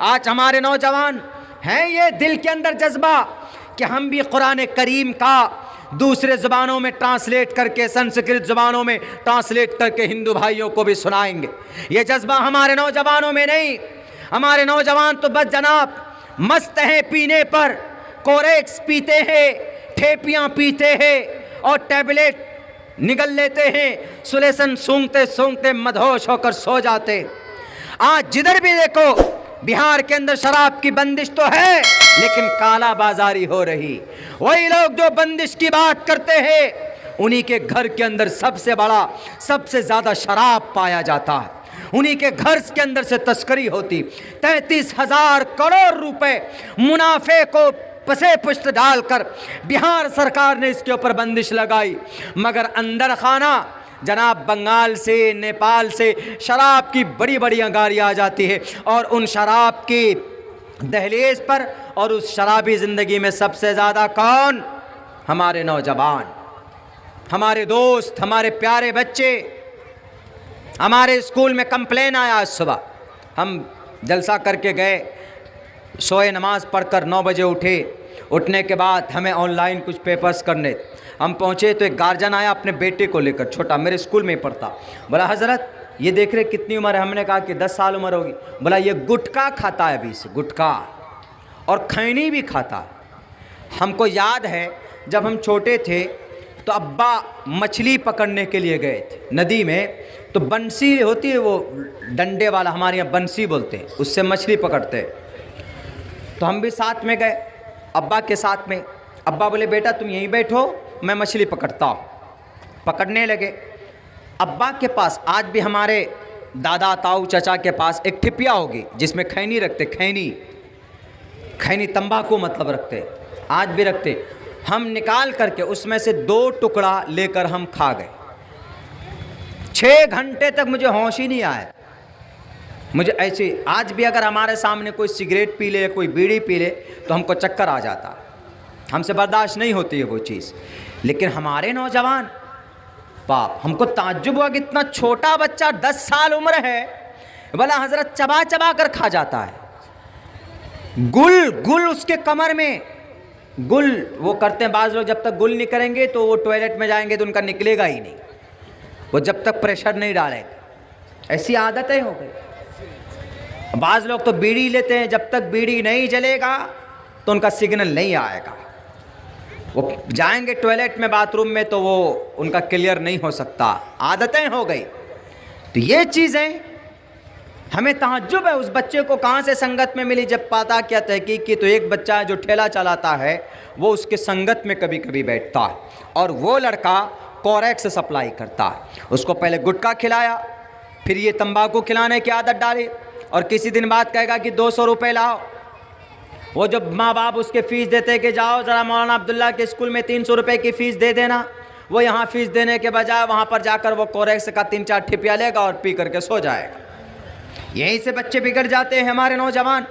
आज हमारे नौजवान हैं, ये दिल के अंदर जज्बा कि हम भी कुरान करीम का दूसरे ज़ुबानों में ट्रांसलेट करके, संस्कृत ज़ुबानों में ट्रांसलेट करके हिंदू भाइयों को भी सुनाएंगे। ये जज्बा हमारे नौजवानों में नहीं। हमारे नौजवान तो बस जनाब मस्त हैं पीने पर, कोरेक्स पीते हैं, ठेपियाँ पीते हैं और टैबलेट निगल लेते हैं, सुलेसन सूंघते सूंघते मदहोश होकर सो जाते। आज जिधर भी देखो बिहार के अंदर शराब की बंदिश तो है, लेकिन काला बाजारी हो रही। वही लोग जो बंदिश की बात करते हैं, उन्हीं के घर के अंदर सबसे बड़ा, सबसे ज़्यादा शराब पाया जाता है। उन्हीं के घर के अंदर से तस्करी होती। 33,000 करोड़ रुपए मुनाफे को पसे पुष्ट डालकर बिहार सरकार ने इसके ऊपर बंदिश लगाई, मगर अंदर खाना जनाब बंगाल से, नेपाल से शराब की बड़ी बड़ी गाड़ियाँ आ जाती है और उन शराब की दहलीज पर और उस शराबी ज़िंदगी में सबसे ज़्यादा कौन? हमारे नौजवान, हमारे दोस्त, हमारे प्यारे बच्चे। हमारे स्कूल में कंप्लेन आया आज सुबह, हम जलसा करके गए, सोए, नमाज़ पढ़कर 9 बजे उठे। उठने के बाद हमें ऑनलाइन कुछ पेपर्स करने, हम पहुँचे तो एक गार्जियन आया अपने बेटे को लेकर, छोटा, मेरे स्कूल में ही पढ़ता। बोला हज़रत ये देख रहे कितनी उम्र है? हमने कहा कि 10 साल उम्र होगी। बोला ये गुटखा खाता है अभी से, गुटखा और खैनी भी खाता है। हमको याद है जब हम छोटे थे तो अब्बा मछली पकड़ने के लिए गए थे नदी में, तो बंसी होती है वो डंडे वाला, हमारे यहाँ बंसी बोलते हैं, उससे मछली पकड़ते हैं। तो हम भी साथ में गए अब्बा के साथ में। अब्बा बोले बेटा तुम यहीं बैठो, मैं मछली पकड़ता हूँ। पकड़ने लगे। अब्बा के पास आज भी, हमारे दादा ताऊ चचा के पास एक ठिपिया होगी जिसमें खैनी रखते, खैनी तंबाकू मतलब रखते, आज भी रखते। हम निकाल करके उसमें से 2 टुकड़ा लेकर हम खा गए। 6 घंटे तक मुझे होश ही नहीं आया। मुझे ऐसे, आज भी अगर हमारे सामने कोई सिगरेट पी ले, कोई बीड़ी पी ले तो हमको चक्कर आ जाता, हमसे बर्दाश्त नहीं होती है वो चीज़। लेकिन हमारे नौजवान, बाप, हमको ताज्जुब हुआ कि इतना छोटा बच्चा 10 साल उम्र है, बोला हज़रत चबा चबा कर खा जाता है। गुल उसके कमर में, गुल वो करते हैं बाज़ लोग, जब तक गुल नहीं करेंगे तो वो टॉयलेट में जाएंगे तो उनका निकलेगा ही नहीं, वो जब तक प्रेशर नहीं डालेंगे। ऐसी आदतें हो गई। बाज़ लोग तो बीड़ी लेते हैं, जब तक बीड़ी नहीं जलेगा तो उनका सिग्नल नहीं आएगा। वो जाएंगे टॉयलेट में, बाथरूम में, तो वो उनका क्लियर नहीं हो सकता। आदतें हो गई। तो ये चीज़ें हमें ताज्जुब है, उस बच्चे को कहाँ से संगत में मिली। जब पता क्या तहकीक की तो एक बच्चा है जो ठेला चलाता है, वो उसके संगत में कभी कभी बैठता है और वो लड़का कोरेक्स सप्लाई करता है। उसको पहले गुटखा खिलाया, फिर ये तंबाकू खिलाने की आदत डाली और किसी दिन बाद कहेगा कि 200 रुपये लाओ। वो जब माँ बाप उसके फ़ीस देते कि जाओ ज़रा मौलाना अब्दुल्ला के स्कूल में 300 रुपये की फ़ीस दे देना, वो यहाँ फ़ीस देने के बजाय वहाँ पर जाकर वो कोरेक्स का 3-4 ठिपिया लेगा और पी करके सो जाएगा। यहीं से बच्चे बिगड़ जाते हैं हमारे नौजवान।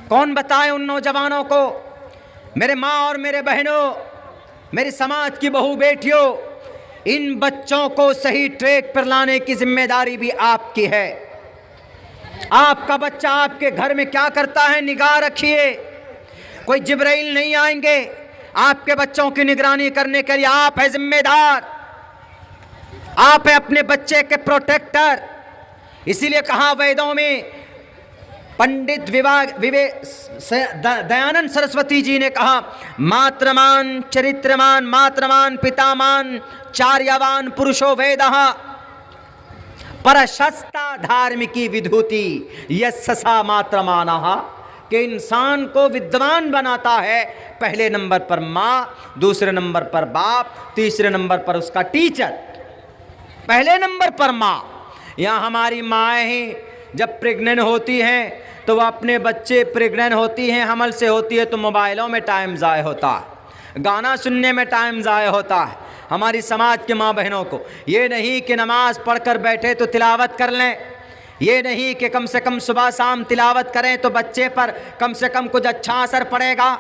कौन बताए उन नौजवानों को? मेरे माँ और मेरे बहनों, मेरी समाज की बहू बेटियों, इन बच्चों को सही ट्रैक पर लाने की जिम्मेदारी भी आपकी है। आपका बच्चा आपके घर में क्या करता है, निगाह रखिए। कोई जिब्राइल नहीं आएंगे आपके बच्चों की निगरानी करने के लिए। आप है जिम्मेदार, आप है अपने बच्चे के प्रोटेक्टर। इसीलिए कहा वेदों में, पंडित दयानंद सरस्वती जी ने कहा, मात्रमान चरित्रमान मात्रमान पितामान चार्यवान पुरुषो वेदः परशस्ता धार्मिकी विधुति यस्सा मात्रमानः। कि इंसान को विद्वान बनाता है पहले नंबर पर माँ, दूसरे नंबर पर बाप, तीसरे नंबर पर उसका टीचर। पहले नंबर पर माँ। यहाँ हमारी माएँ ही जब प्रेग्नेंट होती हैं तो वह अपने बच्चे, प्रेग्नेंट होती हैं, हमल से होती है तो मोबाइलों में टाइम ज़ाय होता है, गाना सुनने में टाइम ज़ाय होता है। हमारी समाज के माँ बहनों को ये नहीं कि नमाज़ पढ़कर बैठे तो तिलावत कर लें, ये नहीं कि कम से कम सुबह शाम तिलावत करें तो बच्चे पर कम से कम कुछ अच्छा असर पड़ेगा।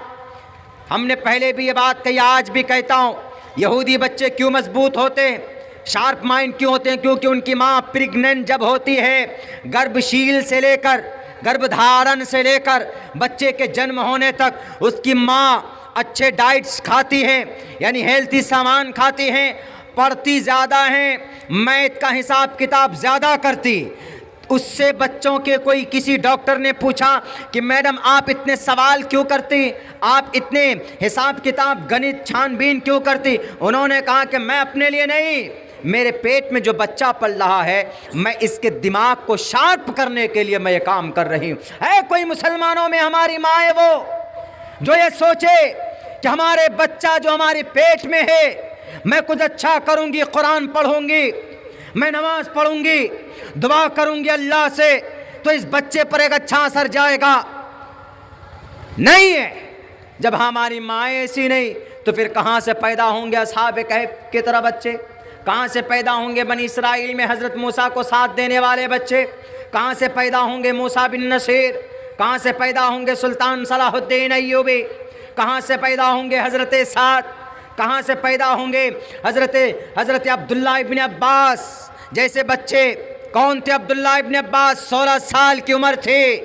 हमने पहले भी ये बात कही, आज भी कहता हूँ, यहूदी बच्चे क्यों मजबूत होते हैं, शार्प माइंड क्यों होते हैं? क्योंकि उनकी माँ प्रेग्नेंट जब होती है, गर्भशील से लेकर गर्भधारण से लेकर बच्चे के जन्म होने तक उसकी माँ अच्छे डाइट्स खाती हैं, यानी हेल्थी सामान खाती हैं, पढ़ती ज़्यादा हैं, मैथ का हिसाब किताब ज़्यादा करती। उससे बच्चों के कोई किसी डॉक्टर ने पूछा कि मैडम आप इतने सवाल क्यों करती, आप इतने हिसाब किताब गणित छानबीन क्यों करती? उन्होंने कहा कि मैं अपने लिए नहीं, मेरे पेट में जो बच्चा पल रहा है, मैं इसके दिमाग को शार्प करने के लिए मैं ये काम कर रही हूँ। है कोई मुसलमानों में हमारी माँ है वो जो ये सोचे कि हमारे बच्चा जो हमारे पेट में है, मैं कुछ अच्छा करूँगी, कुरान पढ़ूँगी, मैं नमाज पढ़ूँगी, दुआ करूँगी अल्लाह से, तो इस बच्चे पर एक अच्छा असर जाएगा? नहीं है। जब हमारी माँ ऐसी नहीं तो फिर कहाँ से पैदा होंगे असहाब कहफ की तरह बच्चे? कहाँ से पैदा होंगे बनी इसराइल में हज़रत मूसा को साथ देने वाले बच्चे? कहाँ से पैदा होंगे मूसा बिन नसीर? कहाँ से पैदा होंगे सुल्तान सलाहुद्दीन अय्यूबी? कहाँ से पैदा होंगे हज़रत साद? कहाँ से पैदा होंगे हज़रत अब्दुल्ला इब्न अब्बास जैसे बच्चे? कौन थे अब्दुल्ला इब्न अब्बास? 16 साल की उम्र थे।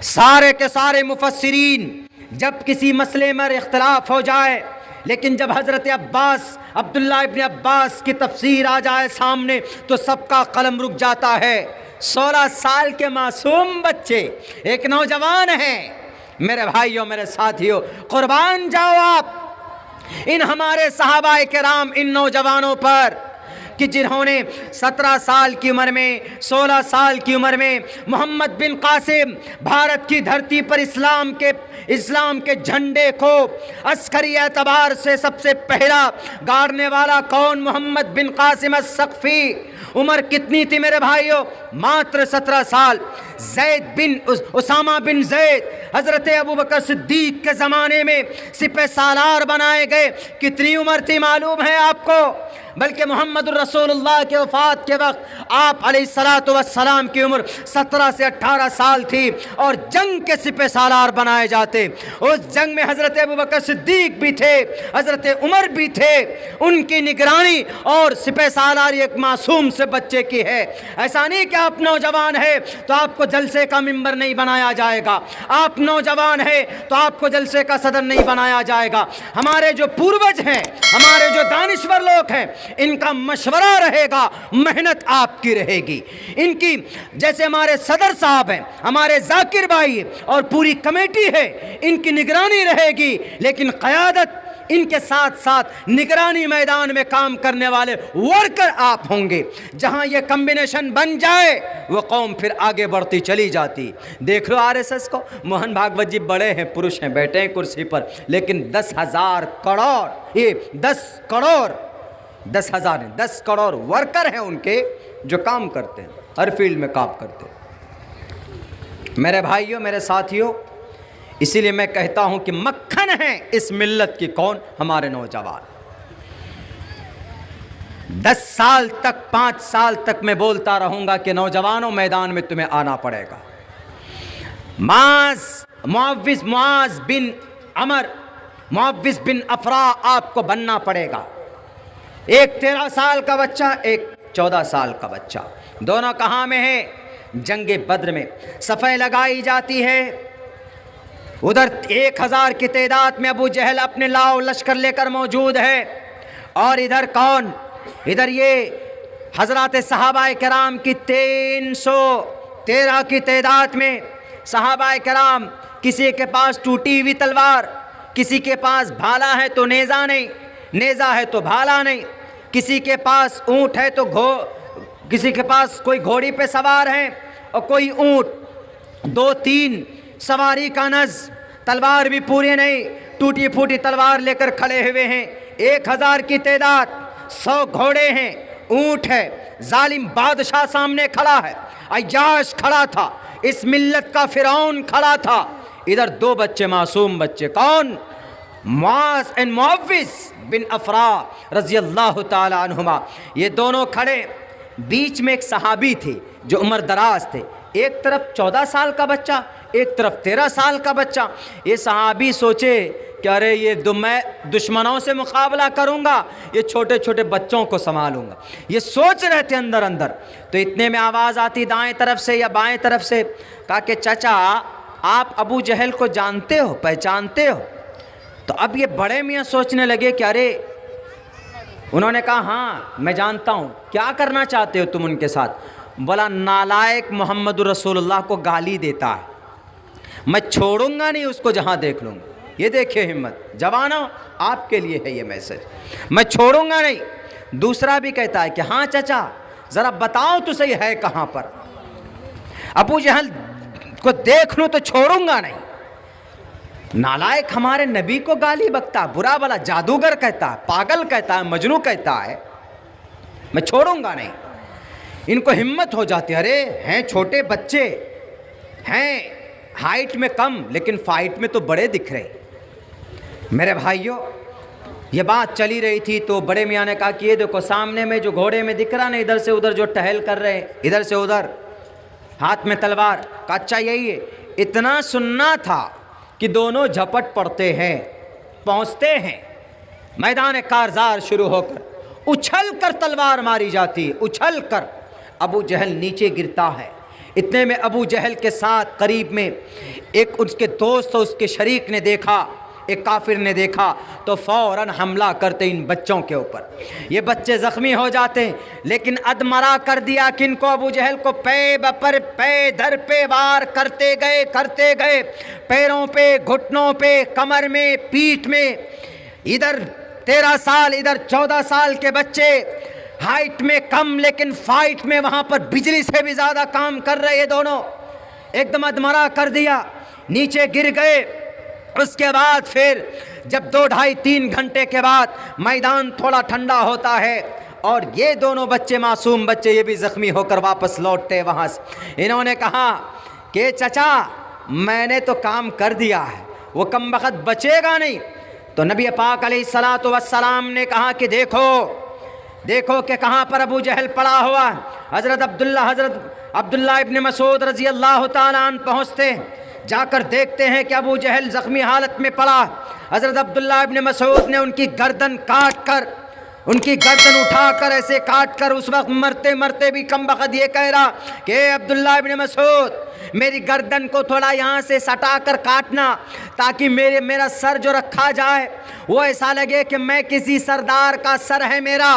सारे के सारे मुफस्सिरीन जब किसी मसले में इख्तलाफ हो जाए, लेकिन जब हज़रत अब्दुल्ला इब्न अब्बास की तफसीर आ जाए सामने तो सबका कलम रुक जाता है। 16 साल के मासूम बच्चे, एक नौजवान हैं। मेरे भाइयों, मेरे साथियों, कुर्बान जाओ आप इन हमारे सहाबाए किराम, इन नौजवानों पर कि जिन्होंने 17 साल की उम्र में, 16 साल की उम्र में मोहम्मद बिन कासिम भारत की धरती पर इस्लाम के झंडे को अस्करी एतबार से सबसे पहला गाड़ने वाला कौन? मोहम्मद बिन कासिम अस्सक़फ़ी। उम्र कितनी थी मेरे भाइयों? मात्र 17 साल। उसामा बिन ज़ैद हज़रत अबू बकर सिद्दीक़ के ज़माने में सिपह सालार बनाए गए। कितनी उम्र थी मालूम है आपको? बल्कि मोहम्मद रसूलुल्लाह के वफ़ात के वक्त आप अलैहिस्सलातु वस्सलाम की उम्र 17 से 18 साल थी और जंग के सिपह सालार बनाए जाते। उस जंग में हज़रत अबू बकर सिद्दीक़ भी थे, हज़रत उमर भी थे। उनकी निगरानी और सिपह सालार एक मासूम से बच्चे की है। ऐसा नहीं कि आप नौजवान है तो आपको जलसे का मिंबर नहीं बनाया जाएगा, आप नौजवान है तो आपको जलसे का सदर नहीं बनाया जाएगा। हमारे जो पूर्वज हैं, हमारे जो दानिश्वर लोग हैं, इनका मशवरा रहेगा, मेहनत आपकी रहेगी। इनकी जैसे हमारे सदर साहब हैं, हमारे जाकिर भाई और पूरी कमेटी है, इनकी निगरानी रहेगी, लेकिन क़यादत इनके साथ साथ निगरानी मैदान में काम करने वाले वर्कर आप होंगे। जहां ये कॉम्बिनेशन बन जाए वो कौम फिर आगे बढ़ती चली जाती। देख लो आरएसएस को, मोहन भागवत जी बड़े हैं, पुरुष हैं, बैठे हैं कुर्सी पर, लेकिन 10,000 करोड़, ये 10 करोड़, 10,000 नहीं, 10 करोड़ वर्कर हैं उनके जो काम करते हैं, हर फील्ड में काम करते हैं। मेरे भाइयों, मेरे साथियों, इसीलिए मैं कहता हूं कि मक्खन है इस मिल्लत की कौन? हमारे नौजवान। 10 साल तक, 5 साल तक मैं बोलता रहूंगा कि नौजवानों मैदान में तुम्हें आना पड़ेगा। मुअव्विज़ बिन अफरा आपको बनना पड़ेगा। एक 13 साल का बच्चा, एक 14 साल का बच्चा, दोनों कहाँ में है? जंगे बद्र में सफ़े लगाई जाती है। उधर 1000 की तादाद में अबू जहल अपने लाव लश्कर लेकर मौजूद है, और इधर कौन? इधर ये हज़रात सहाबाए किराम की 313 की तादाद में सहाबाए किराम, किसी के पास टूटी हुई तलवार, किसी के पास भाला है तो नेज़ा नहीं, नेज़ा है तो भाला नहीं, किसी के पास ऊँट है तो किसी के पास कोई घोड़ी पे सवार है और कोई ऊँट, 2-3 सवारी का नज़, तलवार भी पूरी नहीं, टूटी फूटी तलवार लेकर खड़े हुए हैं। 1000 की तादाद, 100 घोड़े हैं, ऊँट है, जालिम बादशाह सामने खड़ा है, अय्याश खड़ा था, इस मिल्लत का फिरौन खड़ा था। इधर 2 बच्चे, मासूम बच्चे, कौन? मुआज़ एंड मुअव्विज़ बिन अफरा रज़ी अल्लाह ताला अन्हुमा, ये दोनों खड़े। बीच में एक सहाबी थे जो उम्र दराज थे, एक तरफ 14 साल का बच्चा, एक तरफ 13 साल का बच्चा। ये सहाबी सोचे कि अरे ये मैं दुश्मनों से मुकाबला करूंगा, ये छोटे छोटे बच्चों को संभालूंगा, ये सोच रहे थे अंदर अंदर। तो इतने में आवाज़ आती दाएं तरफ से या बाएं तरफ से, कहा कि चाचा आप अबू जहल को जानते हो, पहचानते हो? तो अब ये बड़े मियाँ सोचने लगे कि अरे, उन्होंने कहा हाँ मैं जानता हूँ, क्या करना चाहते हो तुम उनके साथ? बोला नालायक मोहम्मद रसूलुल्लाह को गाली देता है, मैं छोड़ूंगा नहीं उसको जहाँ देख लूँगा। ये देखिए हिम्मत, जवानों आपके लिए है ये मैसेज, मैं छोड़ूंगा नहीं। दूसरा भी कहता है कि हाँ चाचा ज़रा बताओ तो सही है कहाँ पर, अबू जहल को देख लूँ तो छोड़ूंगा नहीं। नालायक हमारे नबी को गाली बकता, बुरा भला जादूगर कहता है, पागल कहता है, मजनू कहता है, मैं छोड़ूंगा नहीं। इनको हिम्मत हो जाती है, अरे हैं छोटे बच्चे हैं, हाइट में कम लेकिन फाइट में तो बड़े दिख रहे। मेरे भाइयों ये बात चली रही थी तो बड़े मियाँ ने कहा कि ये देखो सामने में जो घोड़े में दिख रहा ना, इधर से उधर जो टहल कर रहे हैं, इधर से उधर हाथ में तलवार का, अच्छा यही है। इतना सुनना था कि दोनों झपट पड़ते हैं, पहुँचते हैं मैदान कारजार, शुरू होकर उछल कर तलवार मारी जाती, उछल कर अबू जहल नीचे गिरता है। इतने में अबू जहल के साथ करीब में एक उसके दोस्त, उसके शरीक ने देखा, एक काफिर ने देखा तो फ़ौरन हमला करते इन बच्चों के ऊपर। ये बच्चे ज़ख्मी हो जाते हैं, लेकिन अधमरा कर दिया किनको? अबू जहल को। पे बपर पे धर पे वार करते गए, पैरों पे, घुटनों पे, कमर में, पीठ में। इधर 13 साल, इधर 14 साल के बच्चे, हाइट में कम लेकिन फाइट में वहाँ पर बिजली से भी ज़्यादा काम कर रहे हैं दोनों। एकदम अधमरा कर दिया, नीचे गिर गए। उसके बाद फिर जब 2 ढाई 3 घंटे के बाद मैदान थोड़ा ठंडा होता है और ये दोनों बच्चे, मासूम बच्चे, ये भी ज़ख्मी होकर वापस लौटते वहाँ से। इन्होंने कहा कि चचा मैंने तो काम कर दिया है, वो कमबख्त बचेगा नहीं। तो नबी पाक अलैहिस्सलातु वस्सलाम ने कहा कि देखो कि कहाँ पर अबू जहल पड़ा हुआ। हज़रत अब्दुल्ला इब्न मसूद रज़ी अल्लाह ताला अन्हु पहुँचते, जाकर देखते हैं कि अबू जहल ज़ख्मी हालत में पड़ा। हज़रत अब्दुल्ला इब्न मसूद ने उनकी गर्दन उठाकर ऐसे काट कर, उस वक्त मरते मरते भी कमबख्त ये कह रहा कि अब्दुल्ला इब्न मसूद मेरी गर्दन को थोड़ा यहाँ से सटा कर काटना, ताकि मेरा सर जो रखा जाए वो ऐसा लगे कि मैं किसी सरदार का सर है मेरा।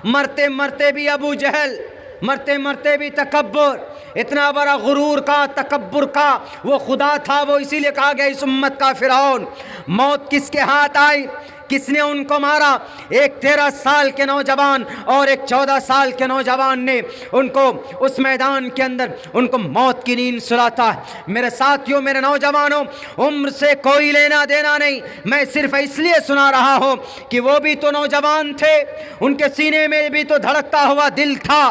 मरते मरते भी अबू जहल, मरते मरते भी तकब्बुर, इतना बड़ा गुरूर का, तकब्बुर का वो खुदा था। वो इसीलिए कहा गया इस उम्मत का फिरौन। मौत किसके हाथ आई, किसने उनको मारा? एक 13 साल के नौजवान और एक 14 साल के नौजवान ने उनको उस मैदान के अंदर उनको मौत की नींद सुलाता है। मेरे साथियों, मेरे नौजवानों, उम्र से कोई लेना देना नहीं। मैं सिर्फ इसलिए सुना रहा हूँ कि वो भी तो नौजवान थे, उनके सीने में भी तो धड़कता हुआ दिल था,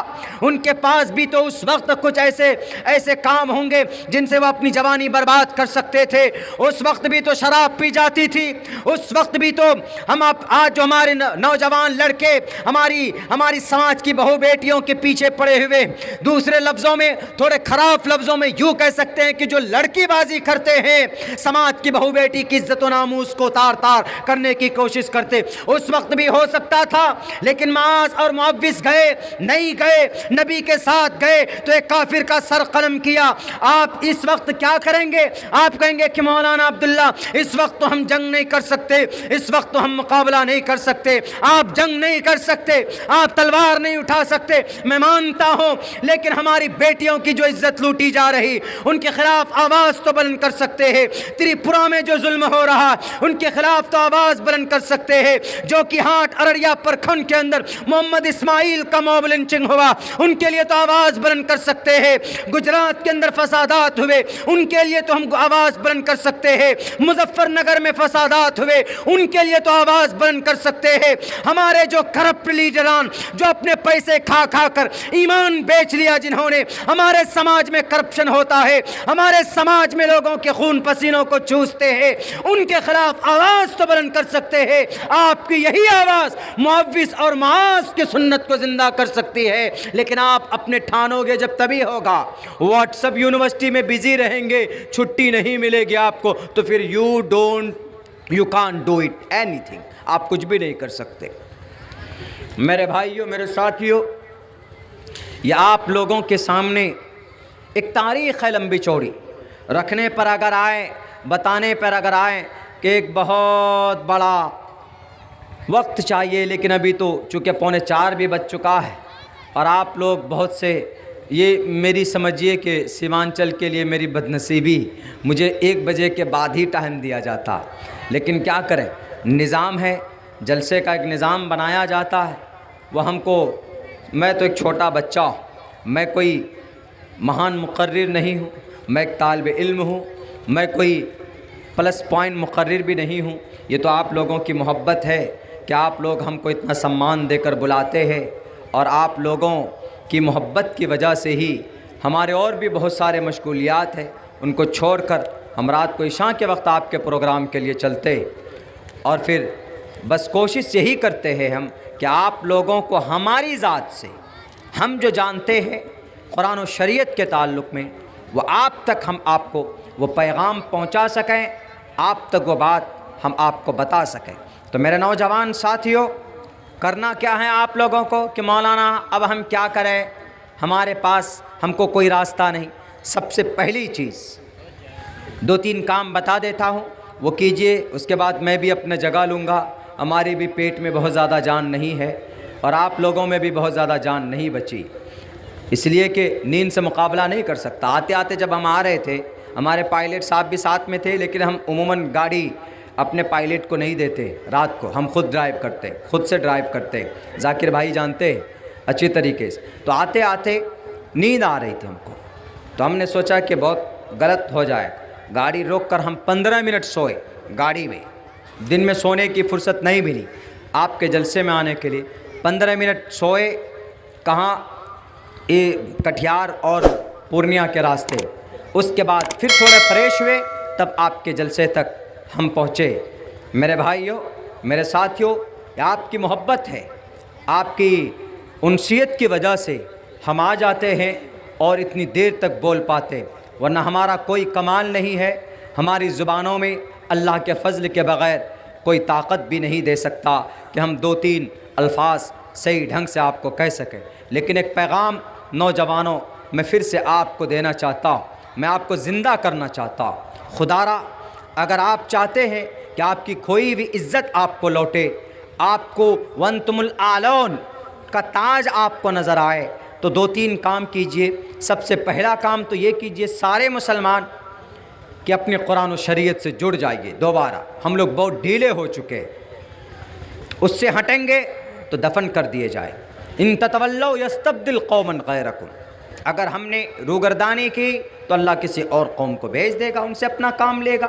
उनके पास भी तो उस वक्त कुछ ऐसे काम होंगे जिनसे वो अपनी जवानी बर्बाद कर सकते थे। उस वक्त भी तो शराब पी जाती थी, उस वक्त भी तो आज जो हमारे नौजवान लड़के हमारी समाज की बहू बेटियों के पीछे पड़े हुए, दूसरे लफ्ज़ों में, थोड़े ख़राब लफ्ज़ों में यूँ कह सकते हैं कि जो लड़कीबाजी करते हैं, समाज की बहू बेटी की इज्जत व नामूस को तार तार करने की कोशिश करते, उस वक्त भी हो सकता था। लेकिन मास और मुअव्विज़ नहीं गए, नबी के साथ गए तो एक काफिर का सर कलम किया। आप इस वक्त क्या करेंगे? आप कहेंगे कि मौलाना अब्दुल्ला इस वक्त तो हम जंग नहीं कर सकते, इस वक्त तो हम मुकाबला नहीं कर सकते। आप जंग नहीं कर सकते, आप तलवार नहीं उठा सकते, मैं मानता हूं, लेकिन हमारी बेटियों की जो इज्जत लूटी जा रही, उनके खिलाफ आवाज़ तो बुलंद कर सकते हैं। त्रिपुरा में जो जुल्म हो रहा, उनके खिलाफ तो आवाज़ बुलंद कर सकते हैं। जो कि हाट अररिया प्रखंड के अंदर मोहम्मद इस्माइल का मॉब लिंचिंग हुआ, उनके लिए तो आवाज़ बुलंद कर सकते हैं। गुजरात के अंदर फसादात हुए, उनके लिए तो हम आवाज़ बुलंद कर सकते हैं। मुजफ्फरनगर में फसादात हुए, उनके लिए तो आवाज़ बुलंद कर सकते हैं। हमारे जो करप्ट लीडरान, जो अपने पैसे खा खा कर ईमान बेच लिया, जिन्होंने हमारे समाज में करप्शन होता है, हमारे समाज में लोगों के खून पसीनों को चूसते हैं, उनके खिलाफ आवाज़ तो बुलंद कर सकते हैं। आपकी यही आवाज़ मुअव्विज़ और मुआज़ की सुन्नत को ज़िंदा कर सकती है। लेकिन आप अपने ठानोगे जब तभी होगा। व्हाट्सएप यूनिवर्सिटी में बिजी रहेंगे, छुट्टी नहीं मिलेगी आपको, तो फिर you can't do it anything, आप कुछ भी नहीं कर सकते। मेरे भाइयों, मेरे साथियों, ये आप लोगों के सामने एक तारीख़ है लंबी चौड़ी। रखने पर अगर आए, बताने पर अगर आए कि एक बहुत बड़ा वक्त चाहिए, लेकिन अभी तो चूँकि 3:45 भी बज चुका है और आप लोग बहुत से, ये मेरी समझिए कि सीमांचल के लिए मेरी बदनसीबी, मुझे 1 बजे के बाद ही टाइम दिया जाता, लेकिन क्या करें, निज़ाम है, जलसे का एक निज़ाम बनाया जाता है। वो हमको, मैं तो एक छोटा बच्चा हूँ, मैं कोई महान मुक़र्रिर नहीं हूँ, मैं एक तालिब इल्म हूँ, मैं कोई प्लस पॉइंट मुक़र्रिर भी नहीं हूँ। ये तो आप लोगों की मोहब्बत है कि आप लोग हमको इतना सम्मान देकर बुलाते हैं, और आप लोगों की मोहब्बत की वजह से ही हमारे और भी बहुत सारे मशगूलियात हैं, उनको छोड़कर हम रात को इशा के वक्त आपके प्रोग्राम के लिए चलते, और फिर बस कोशिश यही करते हैं हम कि आप लोगों को हमारी ज़ात से हम जो जानते हैं कुरान और शरीयत के ताल्लुक़ में, वो आप तक हम आपको वो पैगाम पहुंचा सकें, आप तक वो बात हम आपको बता सकें। तो मेरे नौजवान साथियों, करना क्या है आप लोगों को कि मौलाना अब हम क्या करें, हमारे पास हमको कोई रास्ता नहीं। सबसे पहली चीज़ 2-3 काम बता देता हूँ, वो कीजिए, उसके बाद मैं भी अपना जगह लूँगा। हमारे भी पेट में बहुत ज़्यादा जान नहीं है और आप लोगों में भी बहुत ज़्यादा जान नहीं बची, इसलिए कि नींद से मुकाबला नहीं कर सकता। आते आते जब हम आ रहे थे, हमारे पायलट साहब भी साथ में थे, लेकिन हम उमूमन गाड़ी अपने पायलट को नहीं देते, रात को हम खुद ड्राइव करते, खुद से ड्राइव करते। जाकिर भाई जानते अच्छी तरीके से। तो आते आते नींद आ रही थी हमको, तो हमने सोचा कि बहुत गलत हो जाए, गाड़ी रोक कर हम 15 मिनट सोए गाड़ी में। दिन में सोने की फुर्सत नहीं मिली, आपके जलसे में आने के लिए 15 मिनट सोए। कहाँ, ये कटिहार और पूर्णिया के रास्ते। उसके बाद फिर थोड़े फ्रेश हुए, तब आपके जलसे तक हम पहुँचे। मेरे भाइयों, मेरे साथियों, आपकी मोहब्बत है, आपकी उनसियत की वजह से हम आ जाते हैं और इतनी देर तक बोल पाते, वरना हमारा कोई कमाल नहीं है। हमारी ज़ुबानों में अल्लाह के फ़ज़ल के बग़ैर कोई ताकत भी नहीं दे सकता कि हम 2-3 अल्फाज सही ढंग से आपको कह सकें। लेकिन एक पैगाम नौजवानों मैं फिर से आपको देना चाहता हूँ, मैं आपको ज़िंदा करना चाहता हूँ। खुदारा, अगर आप चाहते हैं कि आपकी खोई हुई इज़्ज़त आपको लौटे, आपको वंतुमुल आलौन का ताज आपको नज़र आए, तो 2-3 काम कीजिए। सबसे पहला काम तो ये कीजिए, सारे मुसलमान कि अपने कुरान और शरीयत से जुड़ जाइए दोबारा। हम लोग बहुत ढीले हो चुके हैं, उससे हटेंगे तो दफन कर दिए जाए। इन ततवल्लौ यस्तब्दिल कौमन गैरकुम, अगर हमने रूगर्दानी की तो अल्लाह किसी और कौम को भेज देगा, उनसे अपना काम लेगा।